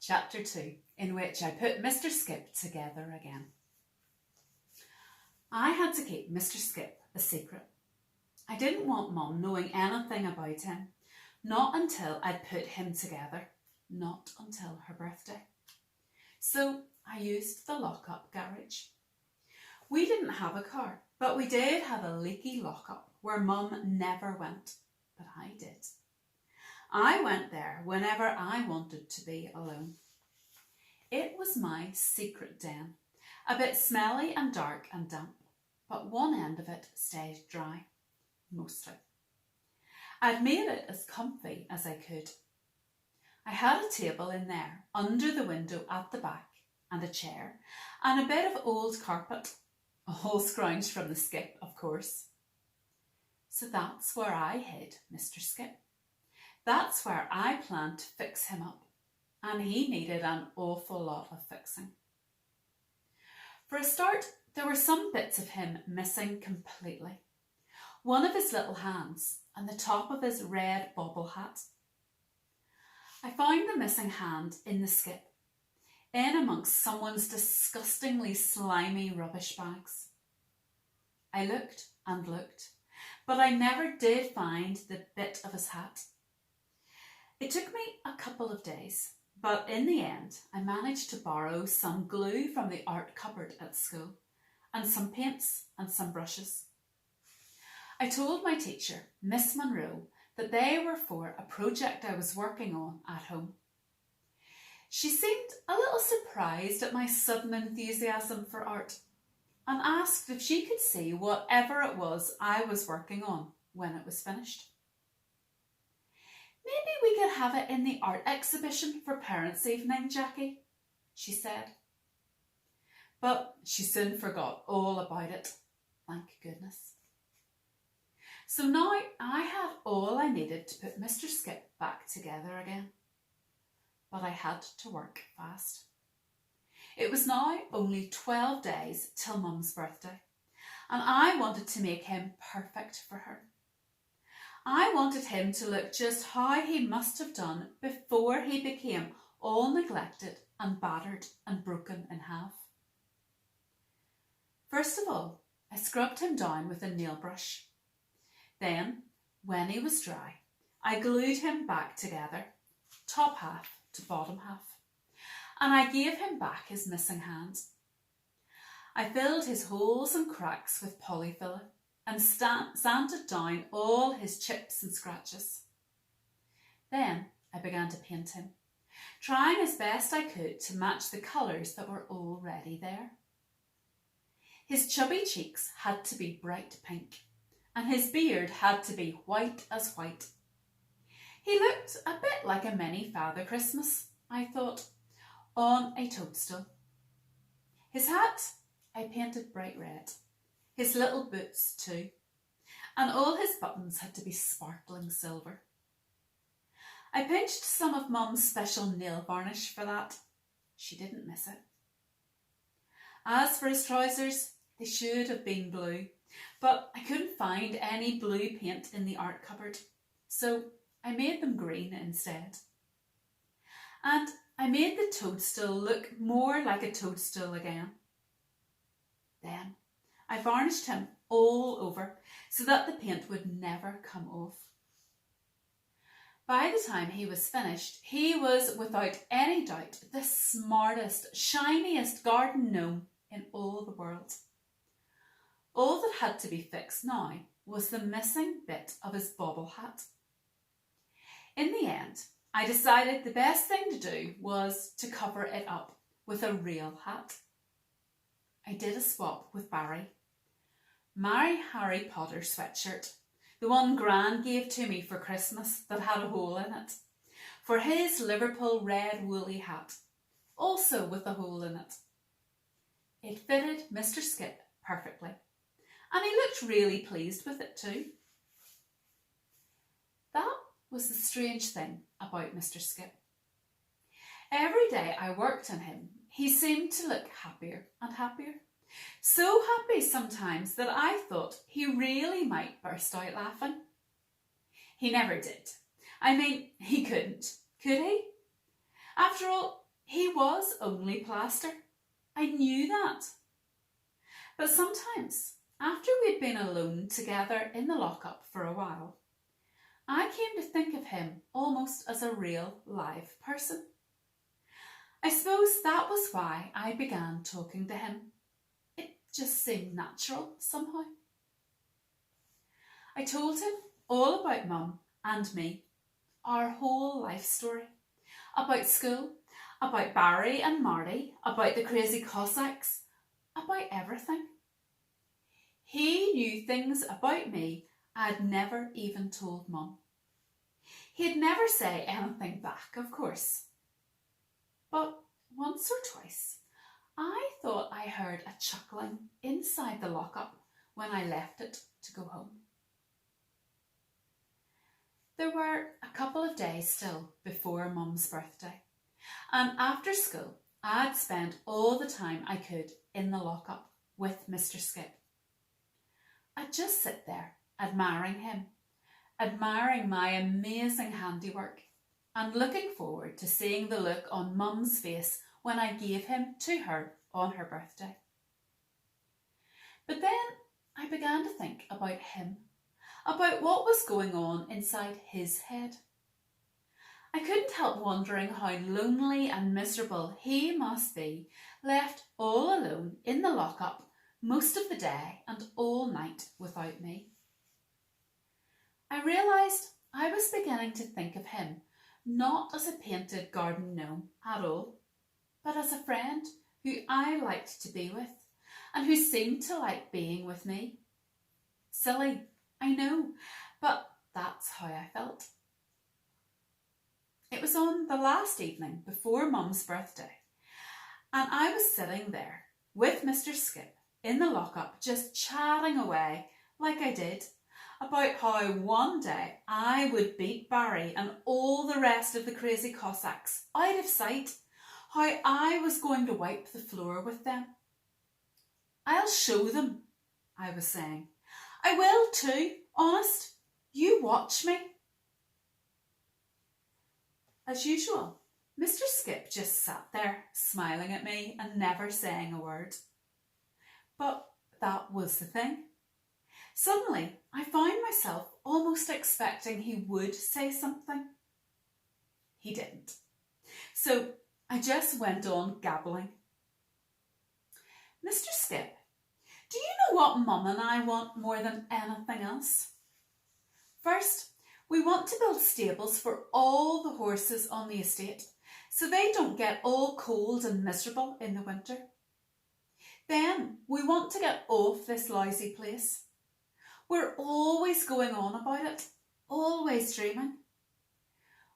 Chapter 2, in which I put Mr. Skip together again. I had to keep Mr. Skip a secret. I didn't want Mum knowing anything about him, not until I'd put him together, not until her birthday. So I used the lock-up garage. We didn't have a car, but we did have a leaky lock-up where Mum never went, but I did. I went there whenever I wanted to be alone. It was my secret den, a bit smelly and dark and damp, but one end of it stayed dry, mostly. I'd made it as comfy as I could. I had a table in there, under the window at the back, and a chair, and a bit of old carpet, all scrounged from the Skip, of course. So that's where I hid Mr. Skip. That's where I planned to fix him up, and he needed an awful lot of fixing. For a start, there were some bits of him missing completely. One of his little hands and the top of his red bobble hat. I found the missing hand in the Skip, in amongst someone's disgustingly slimy rubbish bags. I looked and looked, but I never did find the bit of his hat. It took me a couple of days, but in the end I managed to borrow some glue from the art cupboard at school, and some paints and some brushes. I told my teacher, Miss Monroe, that they were for a project I was working on at home. She seemed a little surprised at my sudden enthusiasm for art and asked if she could see whatever it was I was working on when it was finished. "Maybe we could have it in the art exhibition for Parents' Evening, Jackie," she said. But she soon forgot all about it, thank goodness. So now I had all I needed to put Mr. Skip back together again. But I had to work fast. It was now only 12 days till Mum's birthday, and I wanted to make him perfect for her. I wanted him to look just how he must have done before he became all neglected and battered and broken in half. First of all, I scrubbed him down with a nail brush. Then, when he was dry, I glued him back together, top half to bottom half, and I gave him back his missing hand. I filled his holes and cracks with polyfiller and sanded down all his chips and scratches. Then I began to paint him, trying as best I could to match the colours that were already there. His chubby cheeks had to be bright pink, and his beard had to be white as white. He looked a bit like a mini Father Christmas, I thought, on a toadstool. His hat I painted bright red, his little boots too, and all his buttons had to be sparkling silver. I pinched some of Mum's special nail varnish for that. She didn't miss it. As for his trousers, they should have been blue, but I couldn't find any blue paint in the art cupboard, so I made them green instead. And I made the toadstool look more like a toadstool again. Then I varnished him all over so that the paint would never come off. By the time he was finished, he was without any doubt the smartest, shiniest garden gnome in all the world. All that had to be fixed now was the missing bit of his bobble hat. In the end, I decided the best thing to do was to cover it up with a real hat. I did a swap with Barry. My Harry Potter sweatshirt, the one Gran gave to me for Christmas that had a hole in it, for his Liverpool red woolly hat, also with a hole in it. It fitted Mr. Skip perfectly, and he looked really pleased with it too. That was the strange thing about Mr. Skip. Every day I worked on him, he seemed to look happier and happier. So happy sometimes that I thought he really might burst out laughing. He never did. I mean, he couldn't, could he? After all, He was only plaster. I knew that. But sometimes, after we'd been alone together in the lockup for a while, I came to think of him almost as a real, live person. I suppose that was why I began talking to him. It just seemed natural somehow. I told him all about Mum and me, our whole life story, about school, about Barry and Marty, about the crazy Cossacks, about everything. He knew things about me I'd never even told Mum. He'd never say anything back, of course. But once or twice, I thought I heard a chuckling inside the lockup when I left it to go home. There were a couple of days still before Mum's birthday, and after school I'd spend all the time I could in the lockup with Mr. Skip. I'd just sit there admiring him, admiring my amazing handiwork, and looking forward to seeing the look on Mum's face when I gave him to her on her birthday. But then I began to think about him, about what was going on inside his head. I couldn't help wondering how lonely and miserable he must be, left all alone in the lockup most of the day and all night without me. I realised I was beginning to think of him not as a painted garden gnome at all, but as a friend who I liked to be with and who seemed to like being with me. Silly, I know, but that's how I felt. It was on the last evening before Mum's birthday, and I was sitting there with Mr. Skip in the lockup just chatting away like I did about how one day I would beat Barry and all the rest of the crazy Cossacks out of sight, how I was going to wipe the floor with them. I'll show them, I was saying. I will too, honest. You watch me. As usual, Mr. Skip just sat there smiling at me and never saying a word. But that was the thing. Suddenly, I found myself almost expecting he would say something. He didn't. So I just went on gabbling. Mr. Skip, do you know what Mum and I want more than anything else? First, we want to build stables for all the horses on the estate so they don't get all cold and miserable in the winter. Then we want to get off this lousy place. We're always going on about it, always dreaming.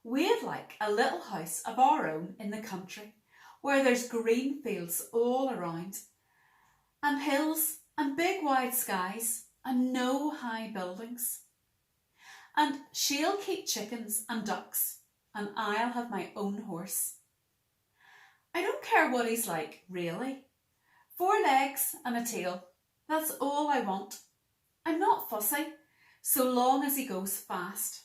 We'd like a little house of our own in the country where there's green fields all around and hills and big wide skies and no high buildings. And she'll keep chickens and ducks and I'll have my own horse. I don't care what he's like, really. 4 legs and a tail, that's all I want. I'm not fussy, so long as he goes fast.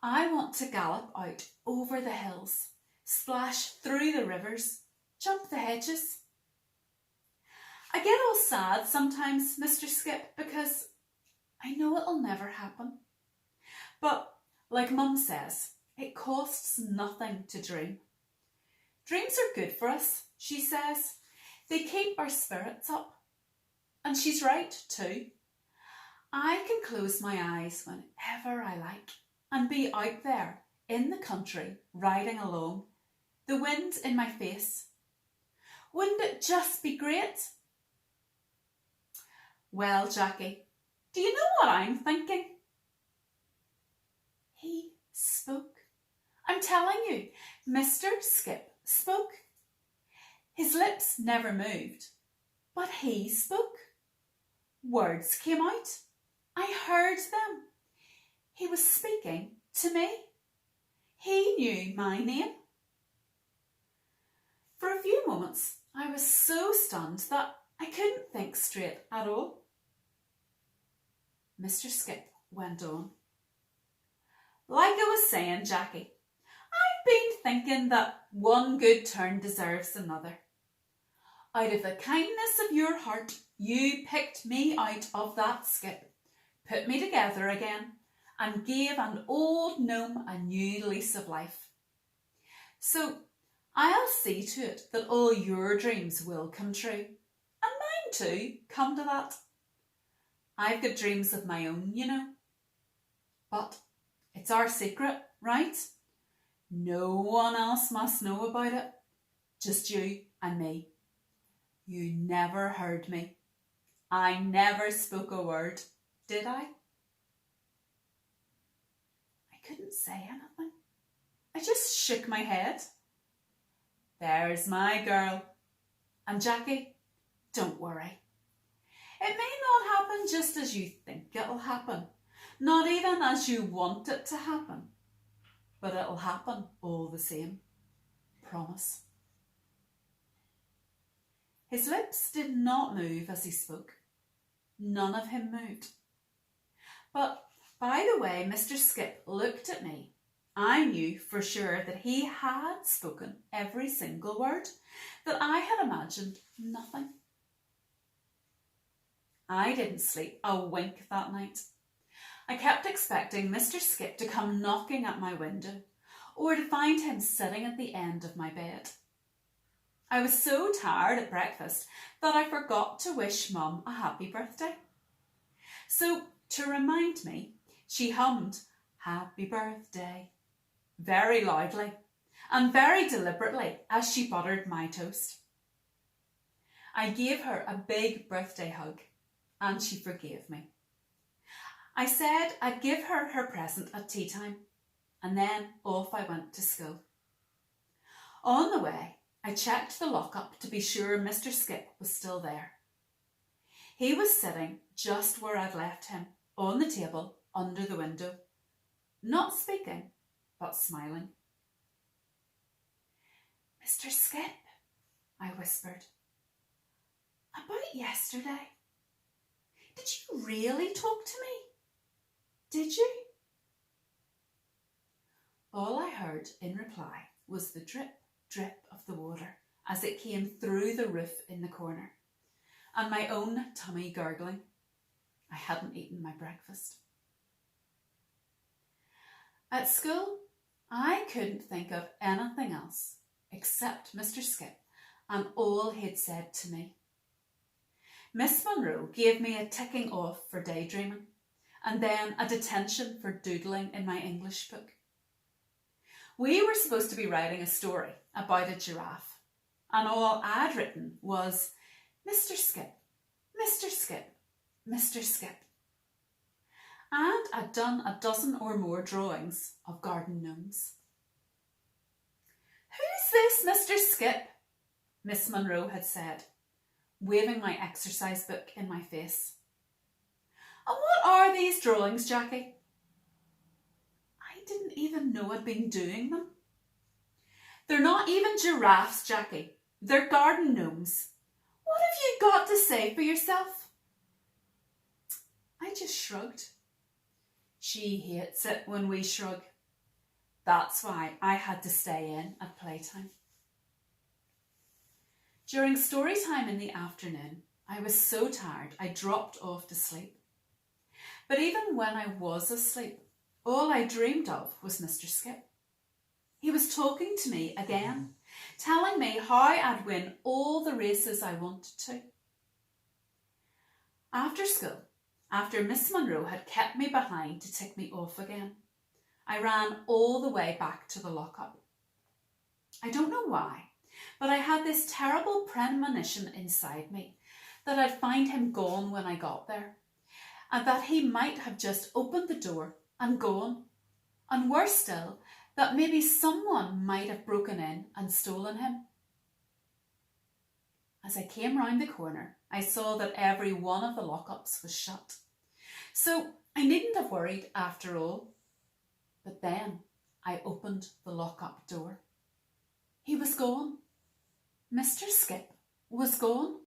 I want to gallop out over the hills, splash through the rivers, jump the hedges. I get all sad sometimes, Mr. Skip, because I know it'll never happen. But, like Mum says, it costs nothing to dream. Dreams are good for us, she says. They keep our spirits up. And she's right too. I can close my eyes whenever I like and be out there in the country riding along, the wind in my face. Wouldn't it just be great? Well, Jackie, do you know what I'm thinking? He spoke. I'm telling you, Mr. Skip spoke. His lips never moved, but he spoke. Words came out. I heard them. He was speaking to me. He knew my name. For a few moments, I was so stunned that I couldn't think straight at all. Mr. Skip went on. Like I was saying, Jackie, I've been thinking that one good turn deserves another. Out of the kindness of your heart, you picked me out of that skip, put me together again, and gave an old gnome a new lease of life. So I'll see to it that all your dreams will come true, and mine too, come to that. I've got dreams of my own, you know. But it's our secret, right? No one else must know about it, just you and me. You never heard me. I never spoke a word, did I? I couldn't say anything. I just shook my head. There's my girl. And Jackie, don't worry. It may not happen just as you think it'll happen, not even as you want it to happen, but it'll happen all the same. Promise. His lips did not move as he spoke. None of him moved. But by the way Mr. Skip looked at me, I knew for sure that he had spoken every single word, that I had imagined nothing. I didn't sleep a wink that night. I kept expecting Mr. Skip to come knocking at my window, or to find him sitting at the end of my bed. I was so tired at breakfast that I forgot to wish Mum a happy birthday. So, to remind me, she hummed "Happy Birthday" very loudly and very deliberately as she buttered my toast. I gave her a big birthday hug and she forgave me. I said I'd give her her present at tea time, and then off I went to school. On the way, I checked the lockup to be sure Mr. Skip was still there. He was sitting just where I'd left him, on the table under the window, not speaking, but smiling. "Mr. Skip," I whispered, "about yesterday. Did you really talk to me? Did you?" All I heard in reply was the drip, drip of the water as it came through the roof in the corner, and my own tummy gurgling. I hadn't eaten my breakfast. At school, I couldn't think of anything else except Mr. Skip and all he'd said to me. Miss Munro gave me a ticking off for daydreaming, and then a detention for doodling in my English book. We were supposed to be writing a story about a giraffe, and all I'd written was "Mr. Skip, Mr. Skip, Mr. Skip." And I'd done a dozen or more drawings of garden gnomes. "Who's this Mr. Skip?" Miss Munro had said, waving my exercise book in my face. "And what are these drawings, Jackie?" I didn't even know I'd been doing them. "They're not even giraffes, Jackie. They're garden gnomes. What have you got to say for yourself?" I just shrugged. She hates it when we shrug. That's why I had to stay in at playtime. During story time in the afternoon, I was so tired I dropped off to sleep. But even when I was asleep, all I dreamed of was Mr. Skip. He was talking to me again, telling me how I'd win all the races I wanted to. After school, after Miss Munro had kept me behind to tick me off again, I ran all the way back to the lockup. I don't know why, but I had this terrible premonition inside me that I'd find him gone when I got there, and that he might have just opened the door and gone, and worse still, that maybe someone might have broken in and stolen him. As I came round the corner, I saw that every one of the lockups was shut, so I needn't have worried after all. But then I opened the lockup door. He was gone. Mr. Skip was gone.